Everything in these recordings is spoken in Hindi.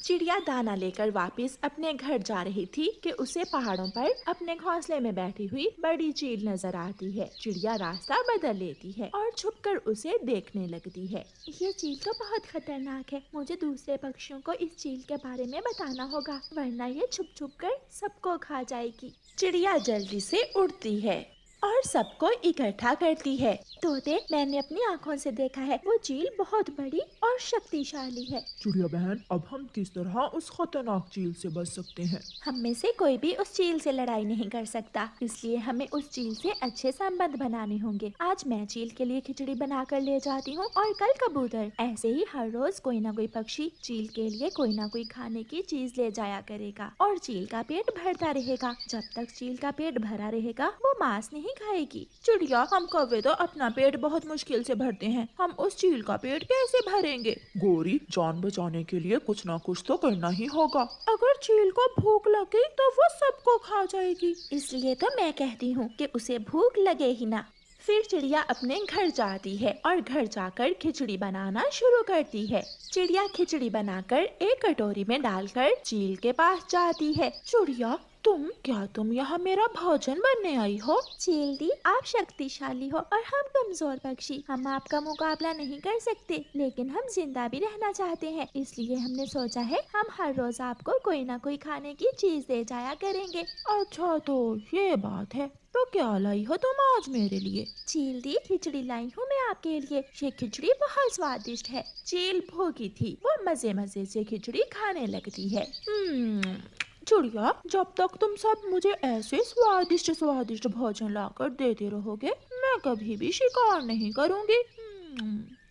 चिड़िया दाना लेकर वापस अपने घर जा रही थी कि उसे पहाड़ों पर अपने घोंसले में बैठी हुई बड़ी चील नजर आती है। चिड़िया रास्ता बदल लेती है और छुपकर उसे देखने लगती है। ये चील तो बहुत खतरनाक है, मुझे दूसरे पक्षियों को इस चील के बारे में बताना होगा, वरना ये छुप छुप कर सबको खा जाएगी। चिड़िया जल्दी से उड़ती है और सबको इकट्ठा करती है। तोते, मैंने अपनी आँखों से देखा है, वो चील बहुत बड़ी और शक्तिशाली है। चिड़िया बहन, अब हम किस तरह उस खतरनाक चील से बच सकते हैं? हम में से कोई भी उस चील से लड़ाई नहीं कर सकता, इसलिए हमें उस चील से अच्छे संबंध बनाने होंगे। आज मैं चील के लिए खिचड़ी बनाकर ले जाती हूँ और कल कबूतर। ऐसे ही हर रोज कोई ना कोई पक्षी चील के लिए कोई ना कोई खाने की चीज ले जाया करेगा और चील का पेट भरता रहेगा। जब तक चील का पेट भरा रहेगा वो मांस नहीं खाएगी। चिड़िया, हम कौवे तो अपना पेट बहुत मुश्किल से भरते हैं, हम उस चील का पेट कैसे भरेंगे? गोरी, जान बचाने के लिए कुछ ना कुछ तो करना ही होगा। अगर चील को भूख लगे तो वो सबको खा जाएगी। इसलिए तो मैं कहती हूँ कि उसे भूख लगे ही ना। फिर चिड़िया अपने घर जाती है और घर जाकर खिचड़ी बनाना शुरू करती है। चिड़िया खिचड़ी बनाकर एक कटोरी में डालकर चील के पास जाती है। चिड़िया, तुम यहाँ मेरा भोजन बनने आई हो? चील दी, आप शक्तिशाली हो और हम कमजोर पक्षी। हम आपका मुकाबला नहीं कर सकते, लेकिन हम जिंदा भी रहना चाहते हैं, इसलिए हमने सोचा है हम हर रोज आपको कोई ना कोई खाने की चीज दे जाया करेंगे। अच्छा, तो ये बात है। तो क्या लाई हो तुम आज मेरे लिए? चील दी, खिचड़ी लाई हूँ मैं आपके लिए। ये खिचड़ी बहुत स्वादिष्ट है। चील भूखी थी, वो मजे मजे से खिचड़ी खाने लगती है। चिड़िया, जब तक तुम सब मुझे ऐसे स्वादिष्ट स्वादिष्ट भोजन लाकर देते रहोगे, मैं कभी भी शिकार नहीं करूँगी।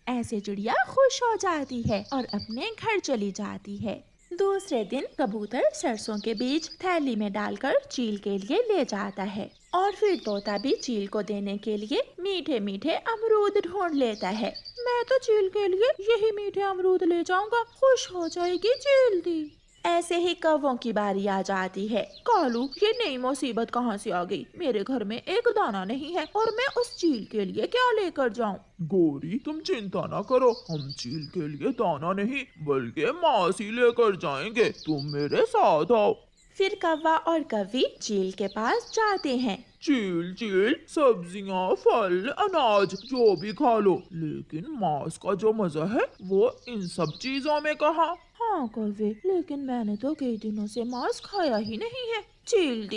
ऐसे चिड़िया खुश हो जाती है और अपने घर चली जाती है। दूसरे दिन कबूतर सरसों के बीज थैली में डालकर चील के लिए ले जाता है और फिर तोता भी चील को देने के लिए मीठे मीठे अमरूद ढूंढ लेता है। मैं तो चील के लिए यही मीठे अमरूद ले जाऊंगा, खुश हो जाएगी चील दी। ऐसे ही कौवों की बारी आ जाती है। कालू, ये नई मुसीबत कहाँ से आ गई? मेरे घर में एक दाना नहीं है और मैं उस चील के लिए क्या लेकर जाऊँ? गोरी, तुम चिंता ना करो, हम चील के लिए दाना नहीं बल्कि मांस ही लेकर जाएंगे। तुम मेरे साथ आओ। फिर कौवा और कौवी चील के पास जाते हैं। चील चील, सब्जियाँ, फल, अनाज जो भी खा लो, लेकिन मांस का जो मजा है वो इन सब चीजों में कहाँ? हाँ कौवे, लेकिन मैंने तो कई दिनों से मांस खाया ही नहीं है। चील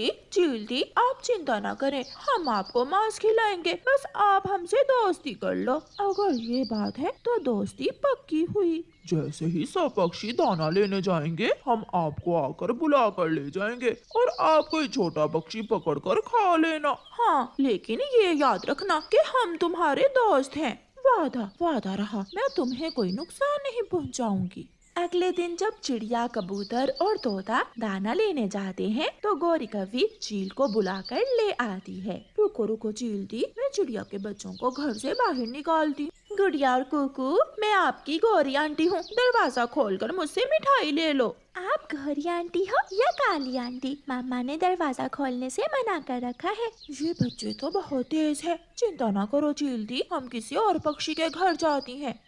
दी, आप चिंता ना करें, हम आपको मांस खिलाएंगे, बस आप हमसे दोस्ती कर लो। अगर ये बात है तो दोस्ती पक्की हुई। जैसे ही सब पक्षी दाना लेने जाएंगे, हम आपको आकर बुला कर ले जाएंगे और आप कोई छोटा पक्षी पकड़कर खा लेना। हाँ, लेकिन ये याद रखना कि हम तुम्हारे दोस्त हैं। वादा रहा, मैं तुम्हें कोई नुकसान नहीं पहुंचाऊंगी। अगले दिन जब चिड़िया, कबूतर और तोता दाना लेने जाते हैं तो गोरी कौवी चील को बुलाकर ले आती है। रुको चील दी, मैं चिड़िया के बच्चों को घर से बाहर निकालती। गुड़िया और कुकू, मैं आपकी गोरी आंटी हूँ, दरवाजा खोलकर मुझसे मिठाई ले लो। आप गोरी आंटी हो या काली आंटी? मामा ने दरवाजा खोलने से मना कर रखा है। ये बच्चे तो बहुत तेज है। चिंता ना करो चील दी, हम किसी और पक्षी के घर जाती हैं।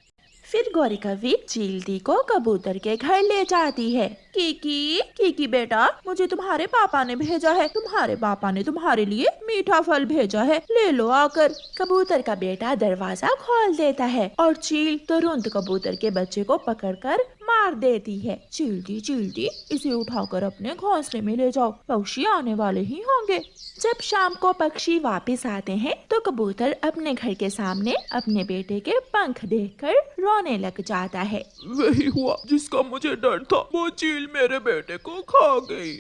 फिर गोरी कौवी चील दी को कबूतर के घर ले जाती है। कीकी बेटा, मुझे तुम्हारे पापा ने भेजा है। तुम्हारे पापा ने तुम्हारे लिए मीठा फल भेजा है, ले लो आकर। कबूतर का बेटा दरवाजा खोल देता है और चील तुरंत कबूतर के बच्चे को पकड़कर मार देती है। चील दी, इसे उठाकर अपने घोंसले में ले जाओ, पक्षी आने वाले ही होंगे। जब शाम को पक्षी वापस आते हैं तो कबूतर अपने घर के सामने अपने बेटे के पंख देखकर रोने लग जाता है। वही हुआ जिसका मुझे डर था, वो चील मेरे बेटे को खा गई।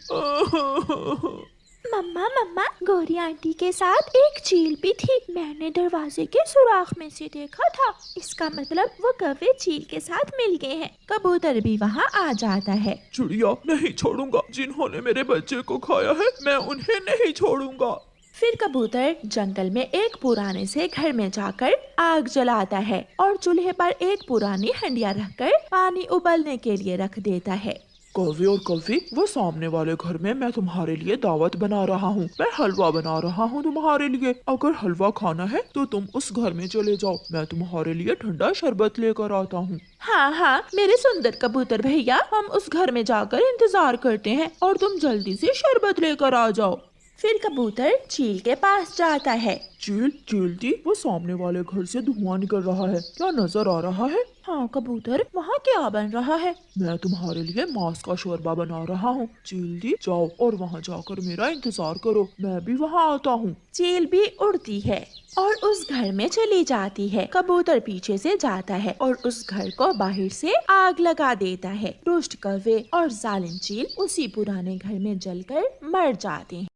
मम्मा, गोरी आंटी के साथ एक चील भी थी, मैंने दरवाजे के सुराख में से देखा था। इसका मतलब वो कौवे चील के साथ मिल गए हैं। कबूतर भी वहाँ आ जाता है। चिड़िया, नहीं छोड़ूंगा, जिन्होंने मेरे बच्चे को खाया है मैं उन्हें नहीं छोड़ूंगा। फिर कबूतर जंगल में एक पुराने से घर में जाकर आग जलाता है और चूल्हे पर एक पुरानी हंडिया रखकर पानी उबलने के लिए रख देता है। कौवे और कौवी, वो सामने वाले घर में मैं तुम्हारे लिए दावत बना रहा हूँ। मैं हलवा बना रहा हूँ तुम्हारे लिए। अगर हलवा खाना है तो तुम उस घर में चले जाओ, मैं तुम्हारे लिए ठंडा शरबत लेकर आता हूँ। हाँ हाँ मेरे सुंदर कबूतर भैया, हम उस घर में जाकर इंतजार करते हैं और तुम जल्दी से शरबत लेकर आ जाओ। फिर कबूतर चील के पास जाता है। चील, चील दी, वो सामने वाले घर से धुआं निकल रहा है, क्या नजर आ रहा है? हाँ कबूतर, वहाँ क्या बन रहा है? मैं तुम्हारे लिए मांस का शोरबा बना रहा हूँ। चील दी, जाओ और वहाँ जाकर मेरा इंतजार करो, मैं भी वहाँ आता हूँ। चील भी उड़ती है और उस घर में चली जाती है। कबूतर पीछे से जाता है और उस घर को बाहर से आग लगा देता है। दुष्ट कौवे और जालिम चील उसी पुराने घर में जलकर मर जाते हैं।